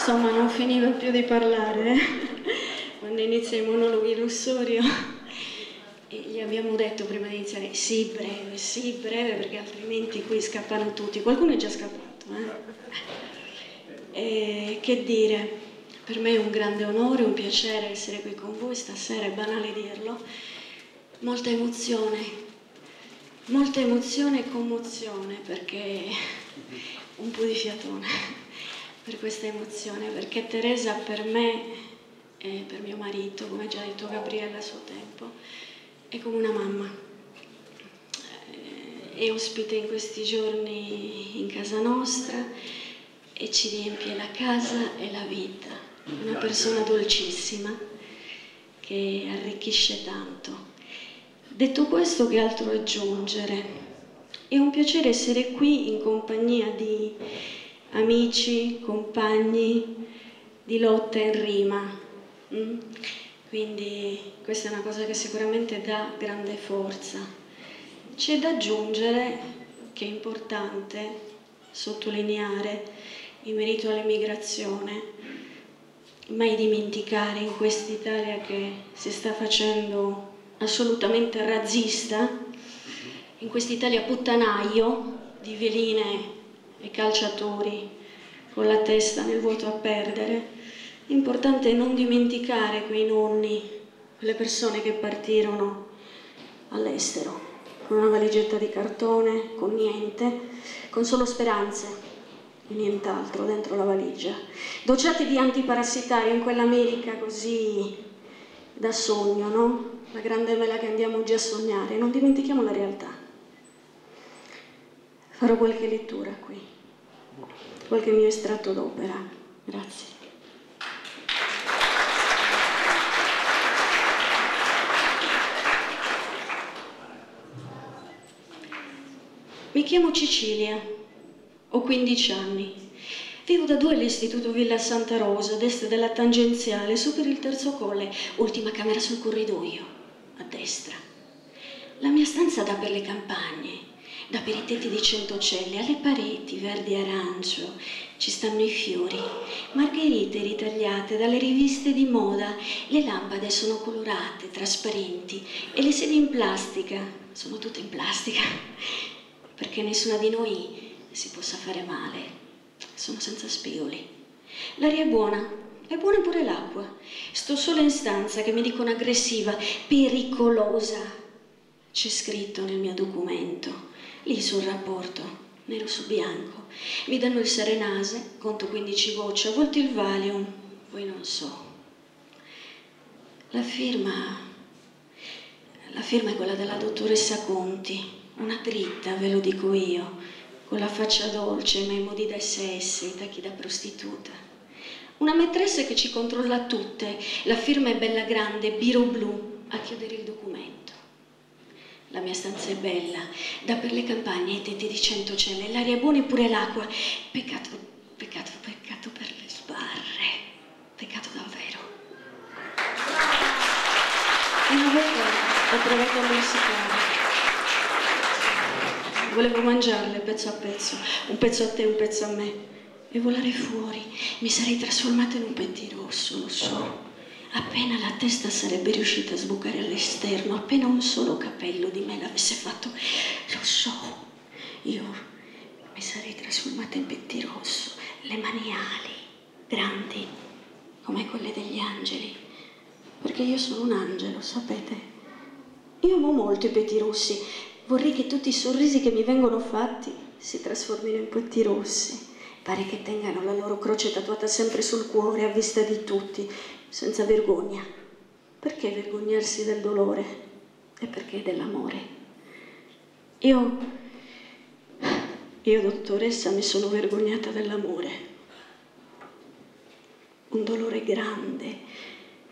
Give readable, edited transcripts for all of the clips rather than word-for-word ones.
Insomma, non finiva più di parlare. Quando inizia i monologhi Lussorio, e gli abbiamo detto prima di iniziare sì, breve, perché altrimenti qui scappano tutti. Qualcuno è già scappato, E che dire, per me è un grande onore, un piacere essere qui con voi stasera, è banale dirlo. Molta emozione e commozione, perché un po' di fiatone per questa emozione, perché Teresa per me e per mio marito, come già detto Gabriella a suo tempo, è come una mamma. È ospite in questi giorni in casa nostra e ci riempie la casa e la vita. Una persona dolcissima che arricchisce tanto. Detto questo, che altro aggiungere? È un piacere essere qui in compagnia di amici, compagni di lotta in rima. Quindi questa è una cosa che sicuramente dà grande forza. C'è da aggiungere che è importante sottolineare in merito all'emigrazione, mai dimenticare in quest'Italia che si sta facendo assolutamente razzista, in quest'Italia puttanaio di veline e calciatori con la testa nel vuoto a perdere. È importante non dimenticare quei nonni, quelle persone che partirono all'estero con una valigetta di cartone, con niente, con solo speranze e nient'altro dentro la valigia, dociati di antiparassitario in quell'America così da sogno, no? La grande mela che andiamo oggi a sognare. Non dimentichiamo la realtà. Farò qualche lettura qui, qualche mio estratto d'opera. Grazie. Mi chiamo Cecilia, ho 15 anni. Vivo da 2 all'Istituto Villa Santa Rosa, a est della tangenziale, su per il terzo colle, ultima camera sul corridoio, a destra. La mia stanza dà per le campagne, dà per i tetti di Centocelli, alle pareti verdi e arancio, ci stanno i fiori, margherite ritagliate dalle riviste di moda, le lampade sono colorate, trasparenti e le sedie in plastica, sono tutte in plastica, perché nessuna di noi si possa fare male. Sono senza spigoli. L'aria è buona pure l'acqua. Sto sola in stanza che mi dicono aggressiva, pericolosa. C'è scritto nel mio documento, lì sul rapporto, nero su bianco. Mi danno il Serenase, conto 15 gocce, a volte il Valium, poi non so. La firma è quella della dottoressa Conti. Una dritta, ve lo dico io, con la faccia dolce, ma i modi da SS, i tacchi da prostituta. Una maîtresse che ci controlla tutte, la firma è bella grande, biro blu, a chiudere il documento. La mia stanza è bella, dà per le campagne, i tetti di Centocelli, l'aria è buona e pure l'acqua. Peccato per le sbarre, peccato davvero. Una volta ho provato a morsicare. Volevo mangiarle pezzo a pezzo, un pezzo a te, un pezzo a me, e volare fuori. Mi sarei trasformata in un pettirosso, lo so. Appena la testa sarebbe riuscita a sbucare all'esterno, appena un solo capello di me l'avesse fatto, lo so. Io mi sarei trasformata in pettirosso, le mani ali, grandi, come quelle degli angeli. Perché io sono un angelo, sapete? Io amo molto i pettirossi. Vorrei che tutti i sorrisi che mi vengono fatti si trasformino in pettirossi. Pare che tengano la loro croce tatuata sempre sul cuore, a vista di tutti, senza vergogna. Perché vergognarsi del dolore? E perché dell'amore? Io, dottoressa, mi sono vergognata dell'amore. Un dolore grande,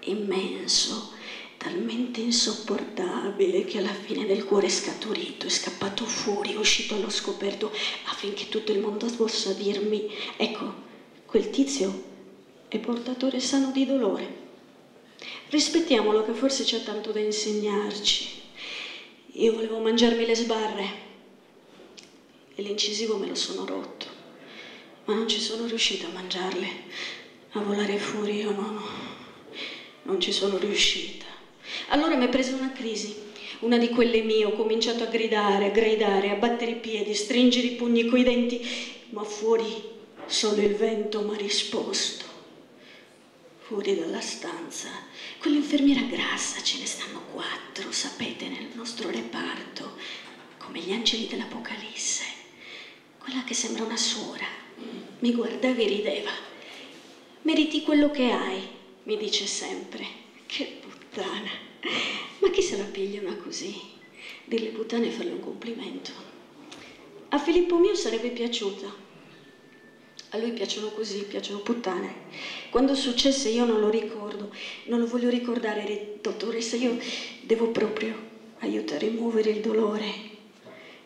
immenso, talmente insopportabile che alla fine del cuore è scaturito, è scappato fuori, è uscito allo scoperto affinché tutto il mondo possa dirmi: ecco, quel tizio è portatore sano di dolore. Rispettiamolo, che forse c'è tanto da insegnarci. Io volevo mangiarmi le sbarre e l'incisivo me lo sono rotto, ma non ci sono riuscita a mangiarle. A volare fuori io non ci sono riuscita. Allora mi è presa una crisi, una di quelle mie. Ho cominciato a gridare, a battere i piedi, stringere i pugni coi denti, ma fuori solo il vento mi ha risposto. Fuori dalla stanza, quell'infermiera grassa, ce ne stanno 4, sapete, nel nostro reparto, come gli angeli dell'Apocalisse. Quella che sembra una suora, mi guardava e rideva. Meriti quello che hai, mi dice sempre. Che puttana, ma chi se la piglia una così? Dirle puttane e farle un complimento. A Filippo mio sarebbe piaciuta. A lui piacciono così, piacciono puttane. Quando successe io non lo ricordo, non lo voglio ricordare, dottoressa, io devo proprio aiutare a rimuovere il dolore.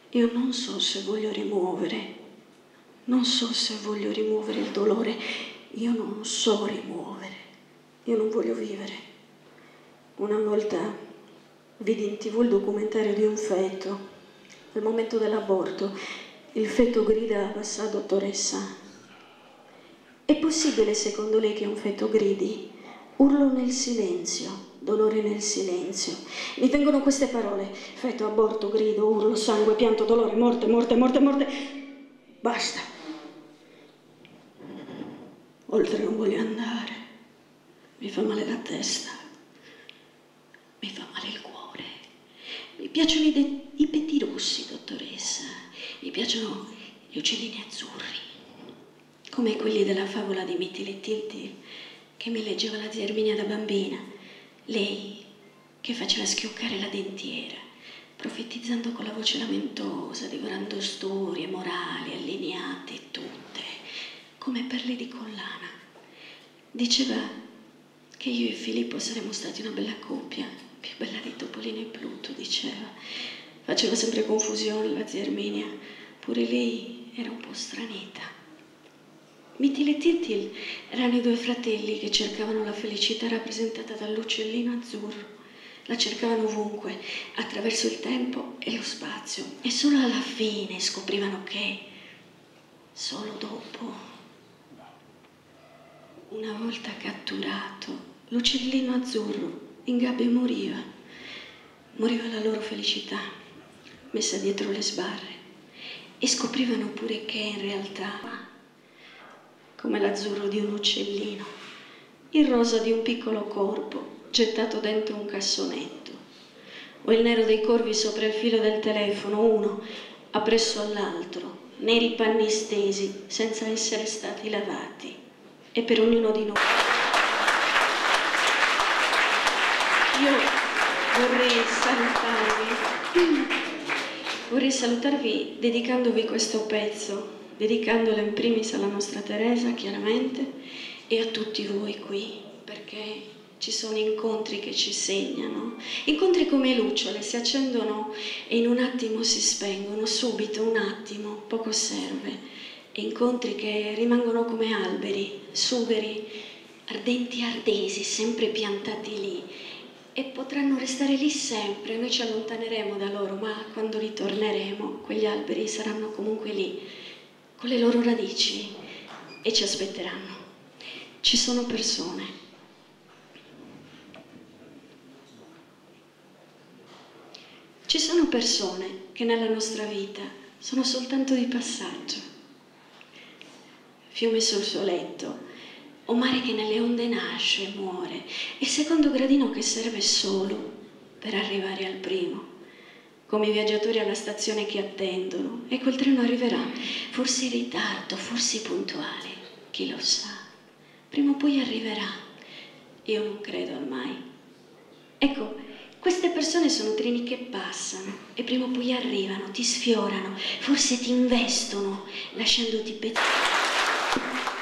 Io non so se voglio rimuovere il dolore. Io non so rimuovere, io non voglio vivere. Una volta vidi in TV il documentario di un feto. Al momento dell'aborto il feto gridava, sa dottoressa, è possibile secondo lei che un feto gridi? Urlo nel silenzio, dolore nel silenzio. Mi vengono queste parole: feto, aborto, grido, urlo, sangue, pianto, dolore, morte, morte, morte, morte. Basta. Oltre non voglio andare. Mi fa male la testa. Mi fa male il cuore. Mi piacciono i pettirossi, dottoressa. Mi piacciono gli uccellini azzurri, come quelli della favola di Mitili che mi leggeva la zia Erminia da bambina. Lei che faceva schioccare la dentiera, profetizzando con la voce lamentosa, divorando storie morali allineate tutte, come perle di collana. Diceva che io e Filippo saremmo stati una bella coppia, più bella di Topolino e Pluto, diceva. Faceva sempre confusione la zia Erminia, pure lei era un po' stranita. Mitil e Titil erano i 2 fratelli che cercavano la felicità rappresentata dall'uccellino azzurro. La cercavano ovunque, attraverso il tempo e lo spazio, e solo alla fine scoprivano che, solo dopo, una volta catturato, l'uccellino azzurro in gabbia moriva la loro felicità, messa dietro le sbarre, e scoprivano pure che in realtà, come l'azzurro di un uccellino, il rosa di un piccolo corpo gettato dentro un cassonetto, o il nero dei corvi sopra il filo del telefono, uno appresso all'altro, neri panni stesi senza essere stati lavati. E per ognuno di noi. Io vorrei salutarvi dedicandovi questo pezzo, dedicandolo in primis alla nostra Teresa, chiaramente, e a tutti voi qui, perché ci sono incontri che ci segnano, incontri come lucciole, si accendono e in un attimo si spengono, subito, un attimo, poco serve. Incontri che rimangono come alberi, sugheri, ardenti ardesi, sempre piantati lì, e potranno restare lì sempre. Noi ci allontaneremo da loro, ma quando ritorneremo, quegli alberi saranno comunque lì, con le loro radici, e ci aspetteranno. Ci sono persone. Ci sono persone che nella nostra vita sono soltanto di passaggio. Fiume sul suo letto, o mare che nelle onde nasce e muore, il secondo gradino che serve solo per arrivare al primo, come i viaggiatori alla stazione che attendono, e quel treno arriverà, forse in ritardo, forse puntuale, chi lo sa, prima o poi arriverà, io non credo al mai. Ecco, queste persone sono treni che passano e prima o poi arrivano, ti sfiorano, forse ti investono, lasciandoti pezzare.